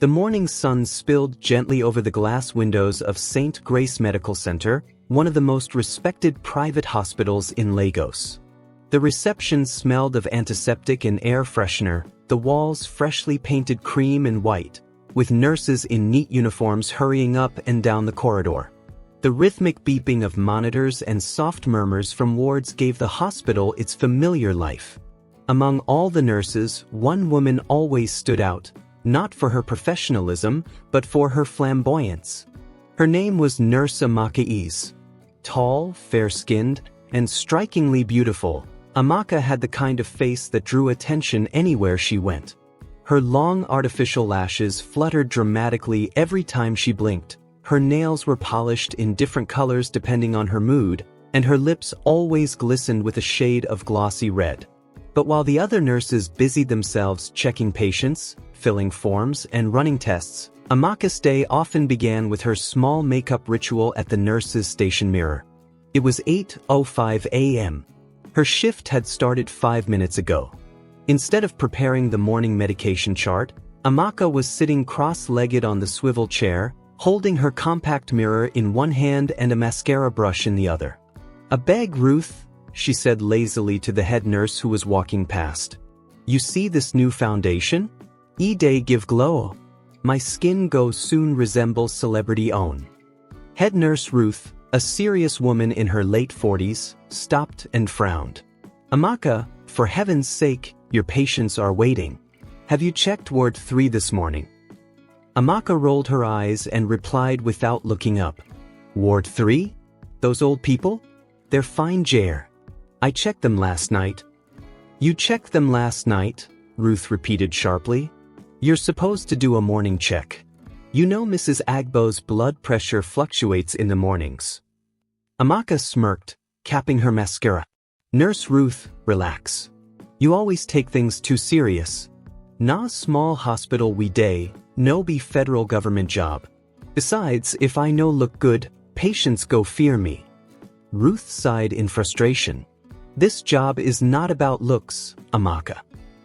The morning sun spilled gently over the glass windows of St. Grace Medical Center, one of the most respected private hospitals in Lagos. The reception smelled of antiseptic and air freshener, the walls freshly painted cream and white, with nurses in neat uniforms hurrying up and down the corridor. The rhythmic beeping of monitors and soft murmurs from wards gave the hospital its familiar life. Among all the nurses, one woman always stood out, not for her professionalism, but for her flamboyance. Her name was Nurse Amaka. Tall, fair-skinned, and strikingly beautiful, Amaka had the kind of face that drew attention anywhere she went. Her long artificial lashes fluttered dramatically every time she blinked. Her nails were polished in different colors depending on her mood, and her lips always glistened with a shade of glossy red. But while the other nurses busied themselves checking patients, filling forms, and running tests, Amaka's day often began with her small makeup ritual at the nurse's station mirror. It was 8:05 a.m. Her shift had started 5 minutes ago. Instead of preparing the morning medication chart, Amaka was sitting cross-legged on the swivel chair, holding her compact mirror in one hand and a mascara brush in the other. "I beg, Ruth," she said lazily to the head nurse who was walking past. "You see this new foundation? E-day give glow. My skin go soon resemble celebrity own." Head nurse Ruth, a serious woman in her late 40s, stopped and frowned. "Amaka, for heaven's sake, your patients are waiting. Have you checked Ward 3 this morning?" Amaka rolled her eyes and replied without looking up. "Ward 3? Those old people? They're fine, Jair. I checked them last night." "You checked them last night?" Ruth repeated sharply. "You're supposed to do a morning check. You know Mrs. Agbo's blood pressure fluctuates in the mornings." Amaka smirked, capping her mascara. "Nurse Ruth, relax. You always take things too serious. Nah small hospital we day, no be federal government job. Besides, if I no look good, patients go fear me." Ruth sighed in frustration. "This job is not about looks, Amaka.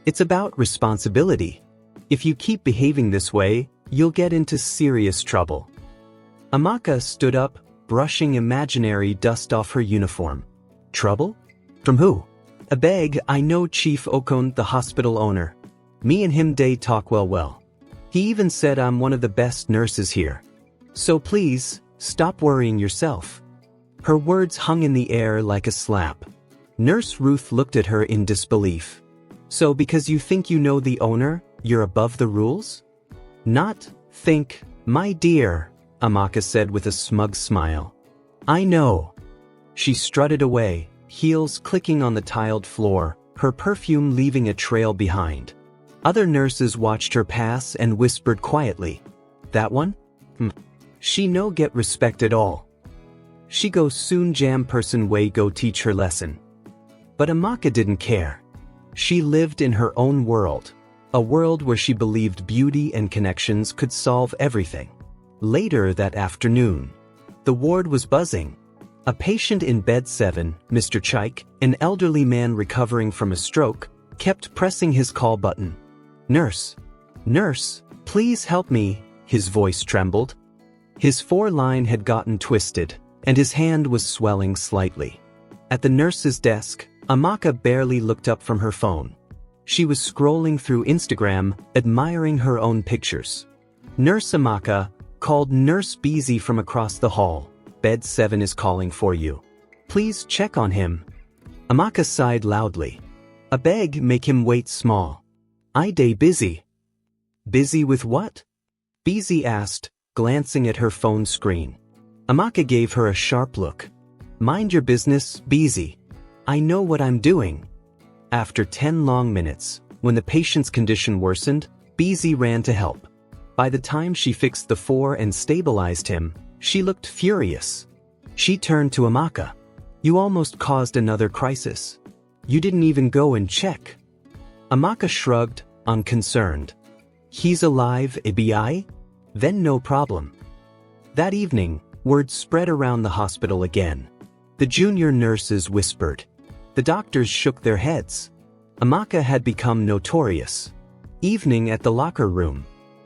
It's about responsibility. If you keep behaving this way, you'll get into serious trouble." Amaka stood up, brushing imaginary dust off her uniform. "Trouble? From who?" "A beg, I know Chief Okon, the hospital owner. Me and him day talk well. He even said I'm one of the best nurses here. So please, stop worrying yourself." Her words hung in the air like a slap. Nurse Ruth looked at her in disbelief. "So because you think you know the owner, you're above the rules?" "Not think, my dear," Amaka said with a smug smile. "I know." She strutted away, heels clicking on the tiled floor, her perfume leaving a trail behind. Other nurses watched her pass and whispered quietly. "That one? She no get respect at all. She go soon jam person way go teach her lesson." But Amaka didn't care. She lived in her own world, a world where she believed beauty and connections could solve everything. Later that afternoon, the ward was buzzing. A patient in bed 7, Mr. Chaik, an elderly man recovering from a stroke, kept pressing his call button. Nurse, please help me," his voice trembled. His foreline had gotten twisted, and his hand was swelling slightly. At the nurse's desk, Amaka barely looked up from her phone. She was scrolling through Instagram, admiring her own pictures. Nurse Amaka called Nurse Beezy from across the hall. "Bed 7 is calling for you. Please check on him." Amaka sighed loudly. "I beg, make him wait small. I day busy." "Busy with what?" Beezy asked, glancing at her phone screen. Amaka gave her a sharp look. "Mind your business, Beezy. I know what I'm doing." After 10 long minutes, when the patient's condition worsened, Beezy ran to help. By the time she fixed the 4 and stabilized him, she looked furious. She turned to Amaka. "You almost caused another crisis. You didn't even go and check." Amaka shrugged, unconcerned. "He's alive, ABI? Then no problem." That evening, word spread around the hospital again. The junior nurses whispered. The doctors shook their heads. Amaka had become notorious. Evening at the locker room.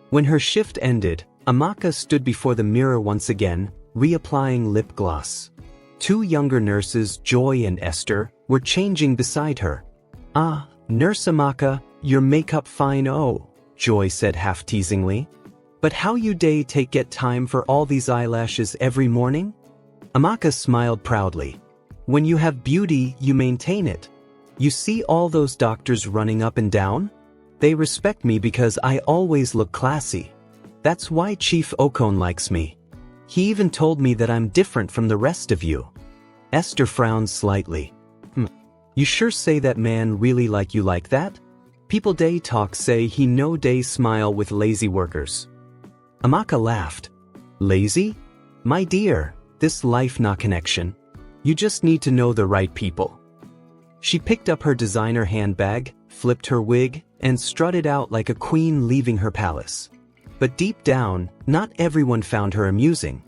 When her shift ended, Amaka stood before the mirror once again, reapplying lip gloss. Two younger nurses, Joy and Esther, were changing beside her. "Ah, Nurse Amaka, your makeup fine oh," Joy said half-teasingly. "But how you day take get time for all these eyelashes every morning?" Amaka smiled proudly. "When you have beauty, you maintain it. You see all those doctors running up and down? They respect me because I always look classy. That's why Chief Okon likes me. He even told me that I'm different from the rest of you." Esther frowned slightly. You sure say that man really like you like that? People day talk say he no day smile with lazy workers." Amaka laughed. "Lazy? My dear, this life not connection. You just need to know the right people." She picked up her designer handbag, flipped her wig, and strutted out like a queen leaving her palace. But deep down, not everyone found her amusing.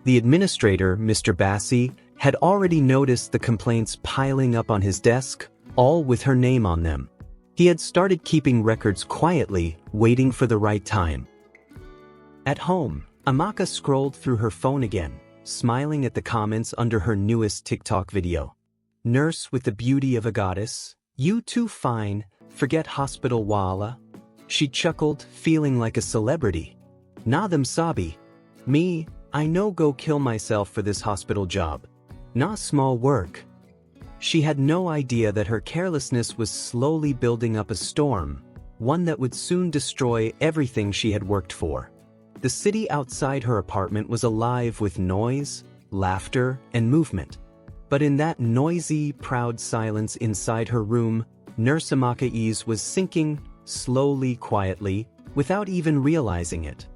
The administrator, Mr. Bassi, had already noticed the complaints piling up on his desk, all with her name on them. He had started keeping records quietly, waiting for the right time. At home, Amaka scrolled through her phone again, smiling at the comments under her newest TikTok video. "Nurse with the beauty of a goddess, you too fine, forget hospital wala." She chuckled, feeling like a celebrity. "Na them sabi. Me, I no go kill myself for this hospital job. Not small work." She had no idea that her carelessness was slowly building up a storm, one that would soon destroy everything she had worked for. The city outside her apartment was alive with noise, laughter, and movement. But in that noisy, proud silence inside her room, Nurse Amaka was sinking, slowly, quietly, without even realizing it.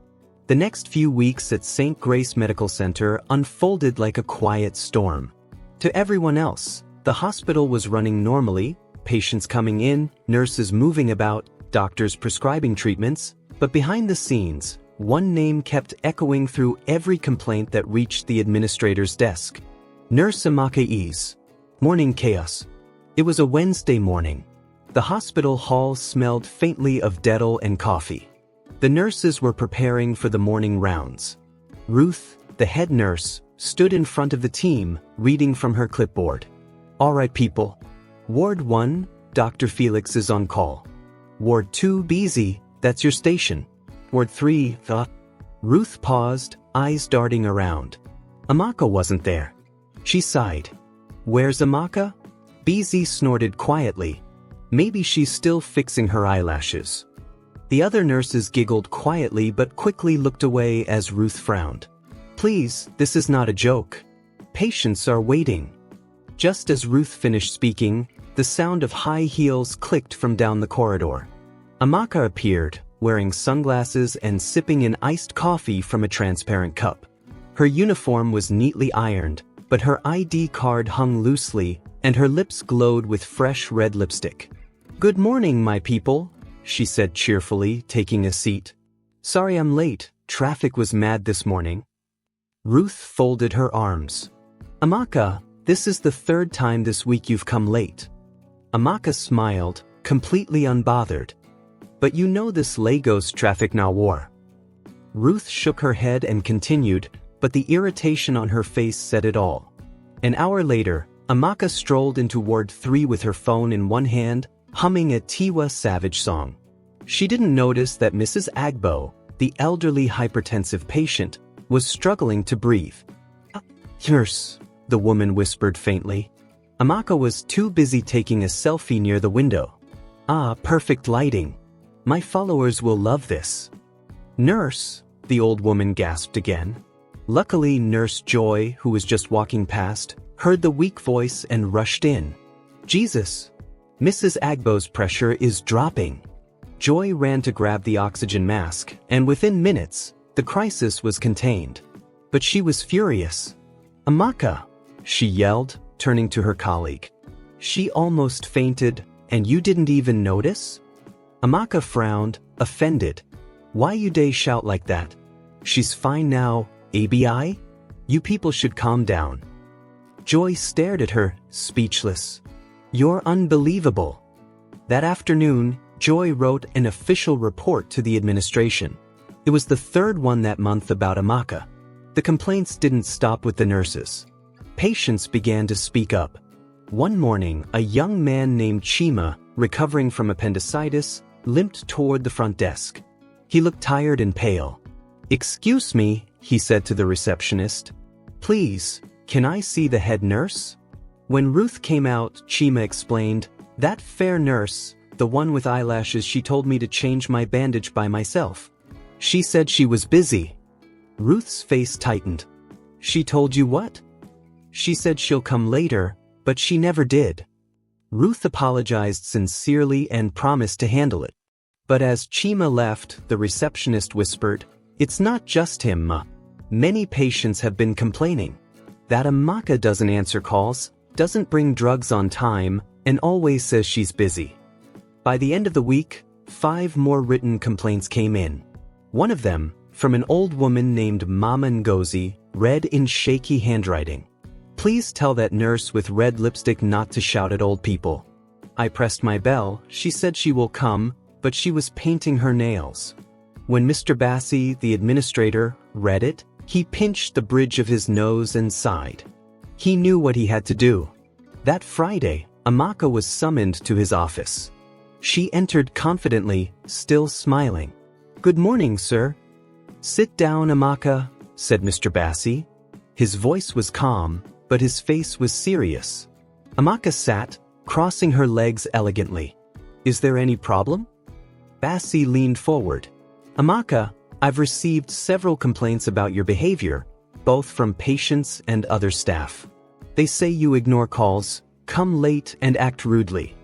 The next few weeks at St. Grace Medical Center unfolded like a quiet storm. To everyone else, the hospital was running normally, patients coming in, nurses moving about, doctors prescribing treatments, but behind the scenes, one name kept echoing through every complaint that reached the administrator's desk. Nurse Amaka. Morning chaos. It was a Wednesday morning. The hospital hall smelled faintly of Dettol and coffee. The nurses were preparing for the morning rounds. Ruth, the head nurse, stood in front of the team, reading from her clipboard. "All right, people. Ward 1, Dr. Felix is on call. Ward 2, busy, that's your station. Ward 3, the..." Ruth paused, eyes darting around. Amaka wasn't there. She sighed. "Where's Amaka?" Busy snorted quietly. "Maybe she's still fixing her eyelashes." The other nurses giggled quietly but quickly looked away as Ruth frowned. "Please, this is not a joke. Patients are waiting." Just as Ruth finished speaking, the sound of high heels clicked from down the corridor. Amaka appeared, wearing sunglasses and sipping an iced coffee from a transparent cup. Her uniform was neatly ironed, but her ID card hung loosely, and her lips glowed with fresh red lipstick. "Good morning, my people," she said cheerfully, taking a seat. "Sorry I'm late, traffic was mad this morning." Ruth folded her arms. "Amaka, this is the third time this week you've come late." Amaka smiled, completely unbothered. "But you know this Lagos traffic now war." Ruth shook her head and continued, but the irritation on her face said it all. An hour later, Amaka strolled into Ward 3 with her phone in one hand, humming a Tiwa Savage song. She didn't notice that Mrs. Agbo, the elderly hypertensive patient, was struggling to breathe. "Nurse," the woman whispered faintly. Amaka was too busy taking a selfie near the window. "Ah, perfect lighting. My followers will love this." "Nurse," the old woman gasped again. Luckily, Nurse Joy, who was just walking past, heard the weak voice and rushed in. "Jesus! Mrs. Agbo's pressure is dropping." Joy ran to grab the oxygen mask, and within minutes, the crisis was contained. But she was furious. "Amaka!" she yelled, turning to her colleague. "She almost fainted, and you didn't even notice?" Amaka frowned, offended. "Why you day shout like that? She's fine now, ABI? You people should calm down." Joy stared at her, speechless. "You're unbelievable." That afternoon, Joy wrote an official report to the administration. It was the third one that month about Amaka. The complaints didn't stop with the nurses. Patients began to speak up. One morning, a young man named Chima, recovering from appendicitis, limped toward the front desk. He looked tired and pale. "Excuse me," he said to the receptionist. "Please, can I see the head nurse?" When Ruth came out, Chima explained, "That fair nurse, the one with eyelashes, she told me to change my bandage by myself. She said she was busy." Ruth's face tightened. "She told you what?" "She said she'll come later, but she never did." Ruth apologized sincerely and promised to handle it. But as Chima left, the receptionist whispered, "It's not just him, Ma. Many patients have been complaining that Amaka doesn't answer calls, doesn't bring drugs on time, and always says she's busy." By the end of the week, 5 more written complaints came in. One of them, from an old woman named Mama Ngozi, read in shaky handwriting, "Please tell that nurse with red lipstick not to shout at old people. I pressed my bell, she said she will come, but she was painting her nails." When Mr. Bassi, the administrator, read it, he pinched the bridge of his nose and sighed. He knew what he had to do. That Friday, Amaka was summoned to his office. She entered confidently, still smiling. "Good morning, sir." "Sit down, Amaka," said Mr. Bassi. His voice was calm, but his face was serious. Amaka sat, crossing her legs elegantly. "Is there any problem?" Bassi leaned forward. "Amaka, I've received several complaints about your behavior, both from patients and other staff. They say you ignore calls, come late and act rudely."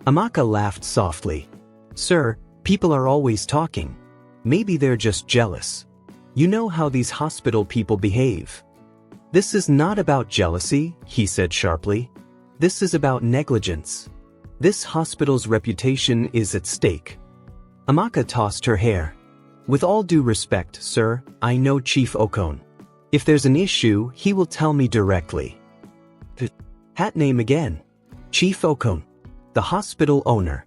Amaka laughed softly. "Sir, people are always talking. Maybe they're just jealous. You know how these hospital people behave." "This is not about jealousy," he said sharply. "This is about negligence. This hospital's reputation is at stake." Amaka tossed her hair. "With all due respect, sir, I know Chief Okon. If there's an issue, he will tell me directly." Hat name again. Chief Okon. The hospital owner.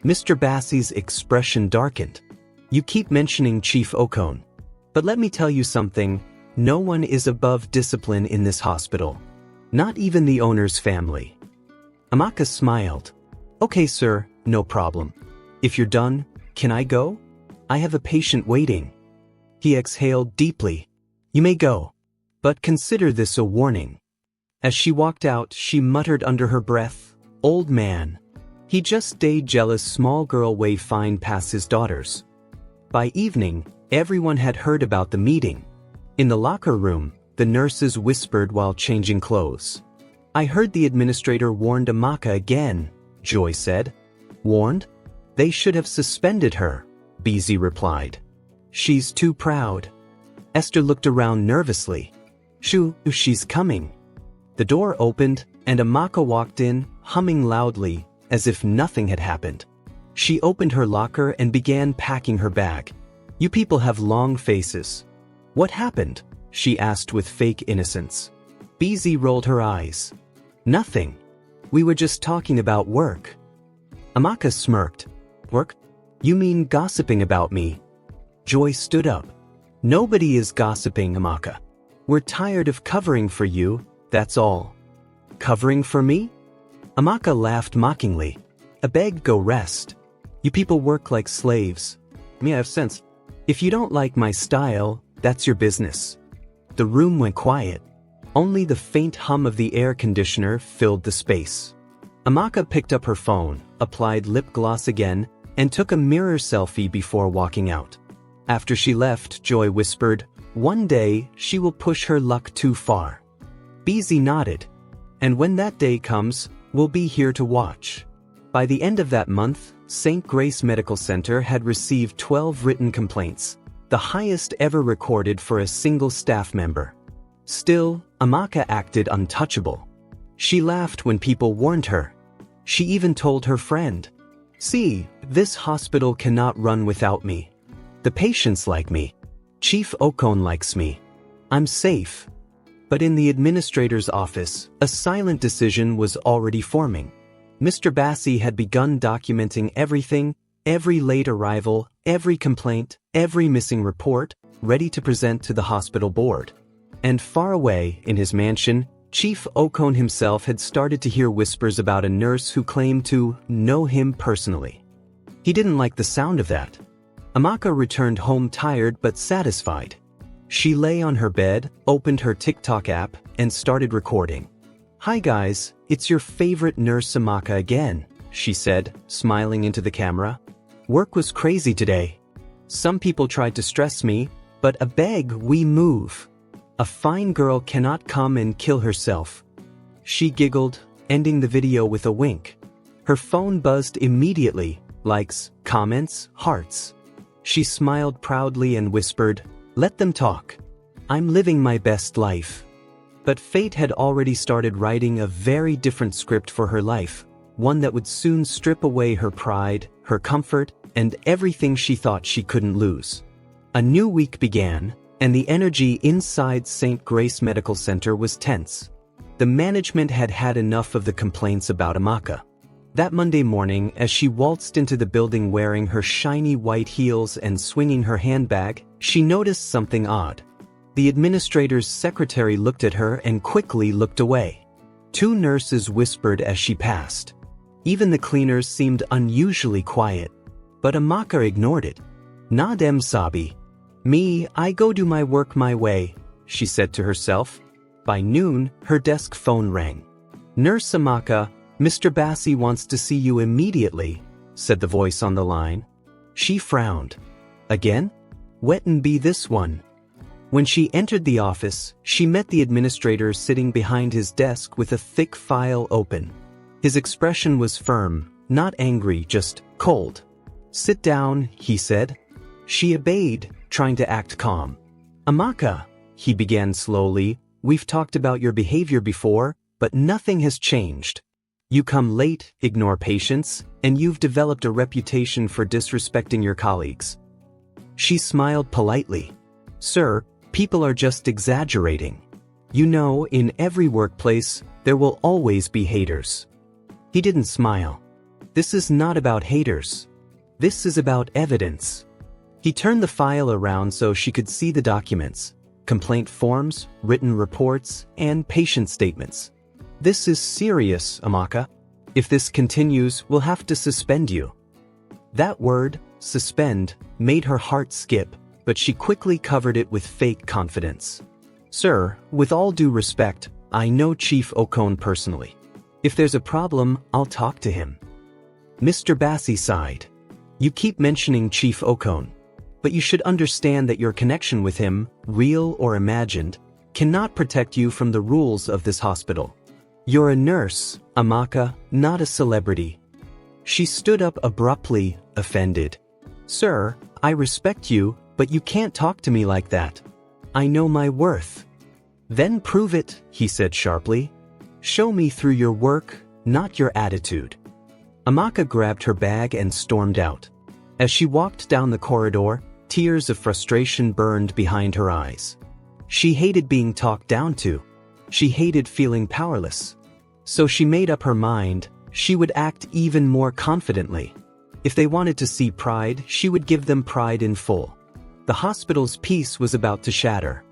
Mr. Bassi's expression darkened. "You keep mentioning Chief Okon. But let me tell you something, no one is above discipline in this hospital. Not even the owner's family." Amaka smiled. "Okay, sir, no problem. If you're done, can I go? I have a patient waiting." He exhaled deeply. "You may go. But consider this a warning." As she walked out, she muttered under her breath, "Old man. He just stayed jealous small girl way fine past his daughters." By evening, everyone had heard about the meeting. In the locker room, the nurses whispered while changing clothes. "I heard the administrator warned Amaka again," Joy said. "Warned? They should have suspended her," Beezy replied. "She's too proud." Esther looked around nervously. "Shoo, she's coming." The door opened, and Amaka walked in, humming loudly, as if nothing had happened. She opened her locker and began packing her bag. "You people have long faces. What happened?" she asked with fake innocence. Beezy rolled her eyes. "Nothing. We were just talking about work." Amaka smirked. "Work? You mean gossiping about me?" Joy stood up. "Nobody is gossiping, Amaka. We're tired of covering for you, that's all." "Covering for me?" Amaka laughed mockingly. "I beg, go rest. You people work like slaves. Me, I have sense. If you don't like my style, that's your business." The room went quiet. Only the faint hum of the air conditioner filled the space. Amaka picked up her phone, applied lip gloss again, and took a mirror selfie before walking out. After she left, Joy whispered, "One day, she will push her luck too far." Beezy nodded. "And when that day comes, we'll be here to watch." By the end of that month, St. Grace Medical Center had received 12 written complaints, the highest ever recorded for a single staff member. Still, Amaka acted untouchable. She laughed when people warned her. She even told her friend, "See, this hospital cannot run without me. The patients like me. Chief Okon likes me. I'm safe." But in the administrator's office, a silent decision was already forming. Mr. Bassi had begun documenting everything, every late arrival, every complaint, every missing report, ready to present to the hospital board. And far away, in his mansion, Chief Okon himself had started to hear whispers about a nurse who claimed to know him personally. He didn't like the sound of that. Amaka returned home tired but satisfied. She lay on her bed, opened her TikTok app, and started recording. "Hi guys, it's your favorite Nurse Amaka again," she said, smiling into the camera. "Work was crazy today. Some people tried to stress me, but a beg we move. A fine girl cannot come and kill herself." She giggled, ending the video with a wink. Her phone buzzed immediately, likes, comments, hearts. She smiled proudly and whispered, "Let them talk. I'm living my best life." But fate had already started writing a very different script for her life, one that would soon strip away her pride, her comfort, and everything she thought she couldn't lose. A new week began, and the energy inside St. Grace Medical Center was tense. The management had had enough of the complaints about Amaka. That Monday morning, as she waltzed into the building wearing her shiny white heels and swinging her handbag, she noticed something odd. The administrator's secretary looked at her and quickly looked away. Two nurses whispered as she passed. Even the cleaners seemed unusually quiet. But Amaka ignored it. "Na dem sabi. Me, I go do my work my way," she said to herself. By noon, her desk phone rang. "Nurse Amaka, Mr. Bassi wants to see you immediately," said the voice on the line. She frowned. "Again? Wet'n be this one." When she entered the office, she met the administrator sitting behind his desk with a thick file open. His expression was firm, not angry, just cold. "Sit down," he said. She obeyed, trying to act calm. "Amaka," he began slowly, "we've talked about your behavior before, but nothing has changed. You come late, ignore patients, and you've developed a reputation for disrespecting your colleagues." She smiled politely. "Sir, people are just exaggerating. You know, in every workplace, there will always be haters." He didn't smile. "This is not about haters. This is about evidence." He turned the file around so she could see the documents, complaint forms, written reports, and patient statements. "This is serious, Amaka. If this continues, we'll have to suspend you." That word, suspend, made her heart skip, but she quickly covered it with fake confidence. "Sir, with all due respect, I know Chief Okon personally. If there's a problem, I'll talk to him." Mr. Bassi sighed. "You keep mentioning Chief Okon, but you should understand that your connection with him, real or imagined, cannot protect you from the rules of this hospital. You're a nurse, Amaka, not a celebrity." She stood up abruptly, offended. "Sir, I respect you, but you can't talk to me like that. I know my worth." "Then prove it," he said sharply. "Show me through your work, not your attitude." Amaka grabbed her bag and stormed out. As she walked down the corridor, tears of frustration burned behind her eyes. She hated being talked down to. She hated feeling powerless. So she made up her mind, she would act even more confidently. If they wanted to see pride, she would give them pride in full. The hospital's peace was about to shatter.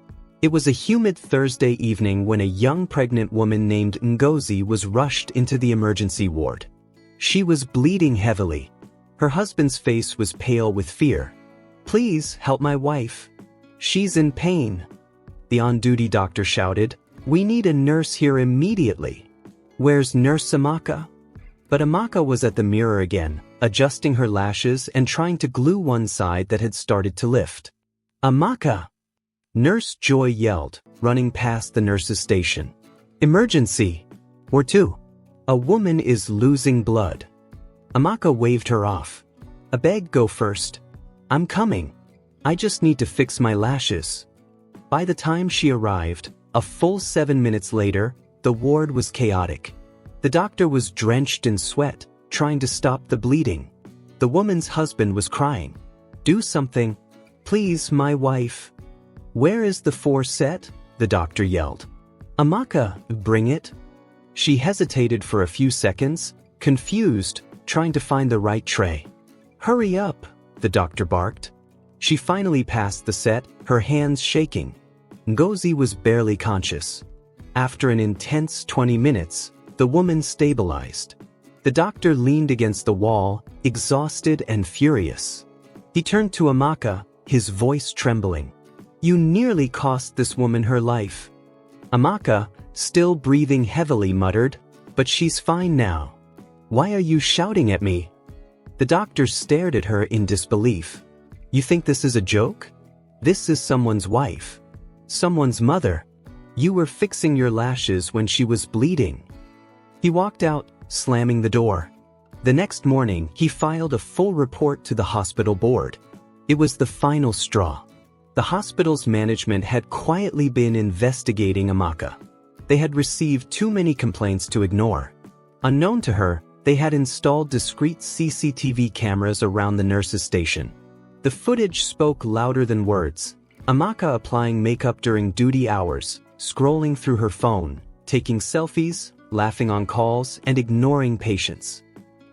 It was a humid Thursday evening when a young pregnant woman named Ngozi was rushed into the emergency ward. She was bleeding heavily. Her husband's face was pale with fear. "Please help my wife. She's in pain." The on-duty doctor shouted, "We need a nurse here immediately. Where's Nurse Amaka?" But Amaka was at the mirror again, adjusting her lashes and trying to glue one side that had started to lift. "Amaka!" Nurse Joy yelled, running past the nurse's station. "Emergency! Or two. A woman is losing blood." Amaka waved her off. "I beg, go first. I'm coming. I just need to fix my lashes." By the time she arrived, a full 7 minutes later, the ward was chaotic. The doctor was drenched in sweat, trying to stop the bleeding. The woman's husband was crying. "Do something. Please, my wife." "Where is the forceps?" the doctor yelled. "Amaka, bring it." She hesitated for a few seconds, confused, trying to find the right tray. "Hurry up," the doctor barked. She finally passed the set, her hands shaking. Ngozi was barely conscious. After an intense 20 minutes, the woman stabilized. The doctor leaned against the wall, exhausted and furious. He turned to Amaka, his voice trembling. "You nearly cost this woman her life." Amaka, still breathing heavily, muttered, "But she's fine now. Why are you shouting at me?" The doctor stared at her in disbelief. "You think this is a joke? This is someone's wife. Someone's mother. You were fixing your lashes when she was bleeding." He walked out, slamming the door. The next morning, he filed a full report to the hospital board. It was the final straw. The hospital's management had quietly been investigating Amaka. They had received too many complaints to ignore. Unknown to her, they had installed discreet CCTV cameras around the nurse's station. The footage spoke louder than words. Amaka applying makeup during duty hours, scrolling through her phone, taking selfies, laughing on calls, and ignoring patients.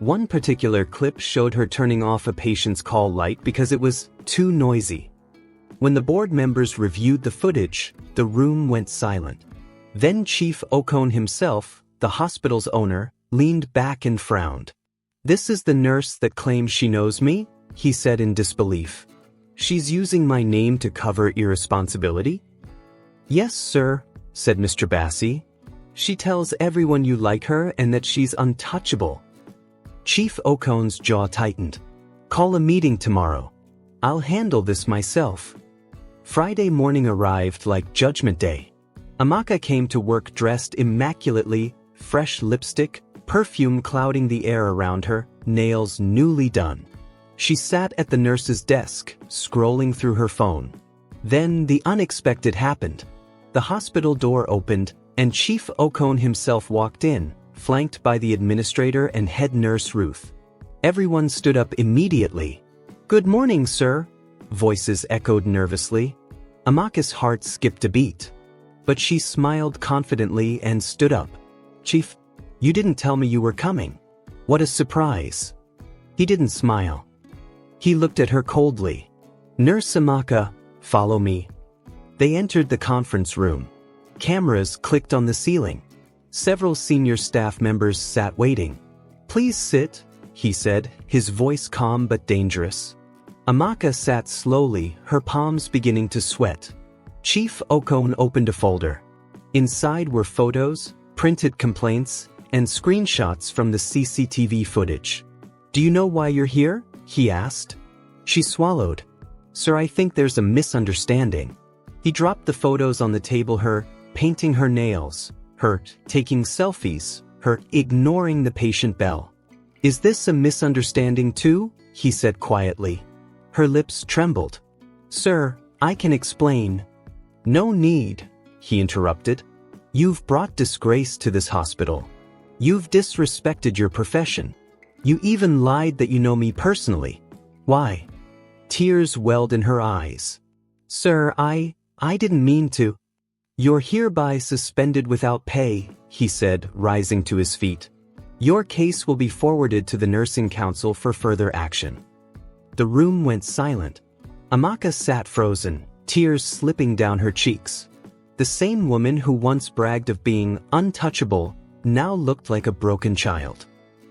One particular clip showed her turning off a patient's call light because it was too noisy. When the board members reviewed the footage, the room went silent. Then Chief Okon himself, the hospital's owner, leaned back and frowned. "This is the nurse that claims she knows me?" he said in disbelief. "She's using my name to cover irresponsibility?" "Yes, sir," said Mr. Bassi. "She tells everyone you like her and that she's untouchable." Chief Okon's jaw tightened. "Call a meeting tomorrow. I'll handle this myself." Friday morning arrived like Judgment Day. Amaka came to work dressed immaculately, fresh lipstick, perfume clouding the air around her, nails newly done. She sat at the nurse's desk, scrolling through her phone. Then the unexpected happened. The hospital door opened, and Chief Okon himself walked in, flanked by the administrator and head nurse Ruth. Everyone stood up immediately. "Good morning, sir," voices echoed nervously. Amaka's heart skipped a beat. But she smiled confidently and stood up. "Chief, you didn't tell me you were coming. What a surprise." He didn't smile. He looked at her coldly. "Nurse Amaka, follow me." They entered the conference room. Cameras clicked on the ceiling. Several senior staff members sat waiting. "Please sit," he said, his voice calm but dangerous. Amaka sat slowly, her palms beginning to sweat. Chief Okon opened a folder. Inside were photos, printed complaints, and screenshots from the CCTV footage. "Do you know why you're here?" he asked. She swallowed. "Sir, I think there's a misunderstanding." He dropped the photos on the table, her painting her nails, her taking selfies, her ignoring the patient bell. "Is this a misunderstanding too?" he said quietly. Her lips trembled. "Sir, I can explain." "No need," he interrupted. "You've brought disgrace to this hospital. You've disrespected your profession. You even lied that you know me personally. Why?" Tears welled in her eyes. "Sir, I didn't mean to." "You're hereby suspended without pay," he said, rising to his feet. "Your case will be forwarded to the Nursing Council for further action." The room went silent. Amaka sat frozen, tears slipping down her cheeks. The same woman who once bragged of being untouchable now looked like a broken child.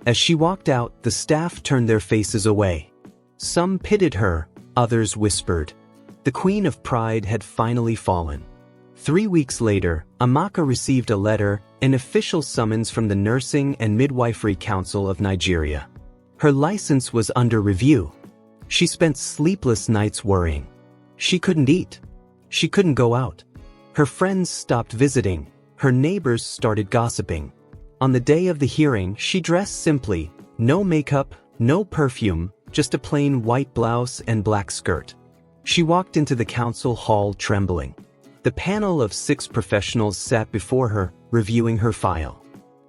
As she walked out, the staff turned their faces away. Some pitied her, others whispered. The Queen of Pride had finally fallen. 3 weeks later, Amaka received a letter, an official summons from the Nursing and Midwifery Council of Nigeria. Her license was under review. She spent sleepless nights worrying. She couldn't eat. She couldn't go out. Her friends stopped visiting. Her neighbors started gossiping. On the day of the hearing, she dressed simply, no makeup, no perfume, just a plain white blouse and black skirt. She walked into the council hall trembling. The panel of 6 professionals sat before her, reviewing her file.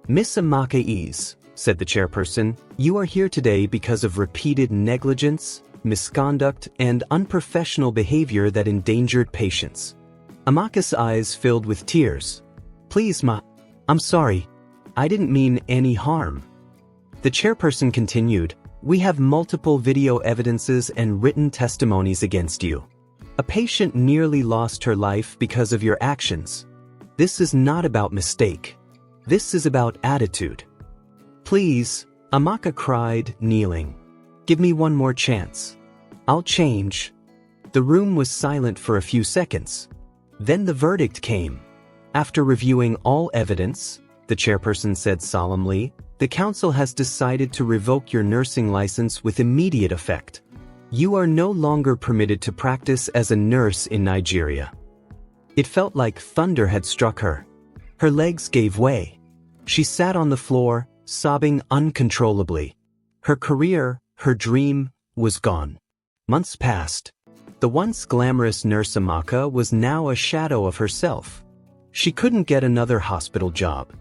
"Miss Amaka Ease," said the chairperson, "you are here today because of repeated negligence, misconduct, and unprofessional behavior that endangered patients." Amaka's eyes filled with tears. "Please, I'm sorry. I didn't mean any harm." The chairperson continued, We have multiple video evidences and written testimonies against you. A patient nearly lost her life because of your actions. This is not about mistake. This is about attitude. Please, Amaka cried, kneeling. Give me one more chance. I'll change. The room was silent for a few seconds. Then the verdict came. After reviewing all evidence, the chairperson said solemnly, the council has decided to revoke your nursing license with immediate effect. You are no longer permitted to practice as a nurse in Nigeria. It felt like thunder had struck her. Her legs gave way. She sat on the floor, sobbing uncontrollably. Her career, her dream, was gone. Months passed. The once glamorous Nurse Amaka was now a shadow of herself. She couldn't get another hospital job.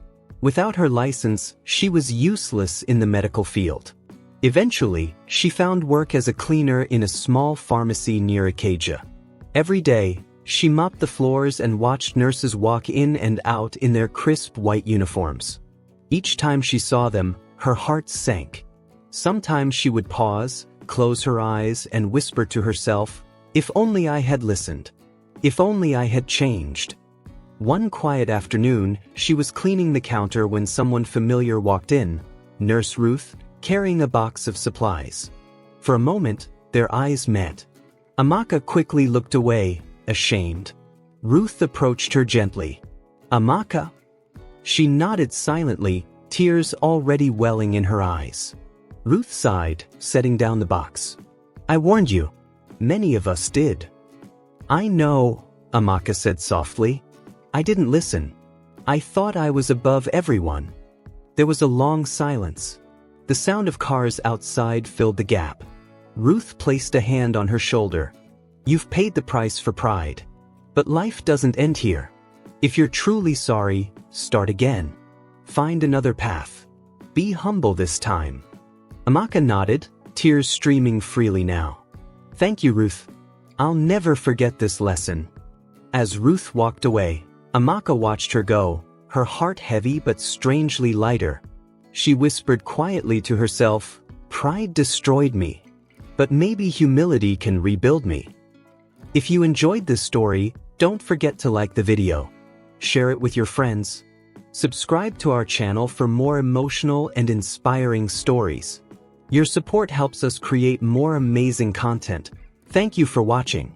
Without her license, she was useless in the medical field. Eventually, she found work as a cleaner in a small pharmacy near Ikeja. Every day, she mopped the floors and watched nurses walk in and out in their crisp white uniforms. Each time she saw them, her heart sank. Sometimes she would pause, close her eyes, and whisper to herself, "If only I had listened. If only I had changed." One quiet afternoon, she was cleaning the counter when someone familiar walked in, Nurse Ruth, carrying a box of supplies. For a moment, their eyes met. Amaka quickly looked away, ashamed. Ruth approached her gently. "Amaka?" She nodded silently, tears already welling in her eyes. Ruth sighed, setting down the box. "I warned you. Many of us did." "I know," Amaka said softly. "I didn't listen. I thought I was above everyone." There was a long silence. The sound of cars outside filled the gap. Ruth placed a hand on her shoulder. "You've paid the price for pride. But life doesn't end here. If you're truly sorry, start again. Find another path. Be humble this time." Amaka nodded, tears streaming freely now. "Thank you, Ruth. I'll never forget this lesson." As Ruth walked away, Amaka watched her go, her heart heavy but strangely lighter. She whispered quietly to herself, "Pride destroyed me. But maybe humility can rebuild me." If you enjoyed this story, don't forget to like the video. Share it with your friends. Subscribe to our channel for more emotional and inspiring stories. Your support helps us create more amazing content. Thank you for watching.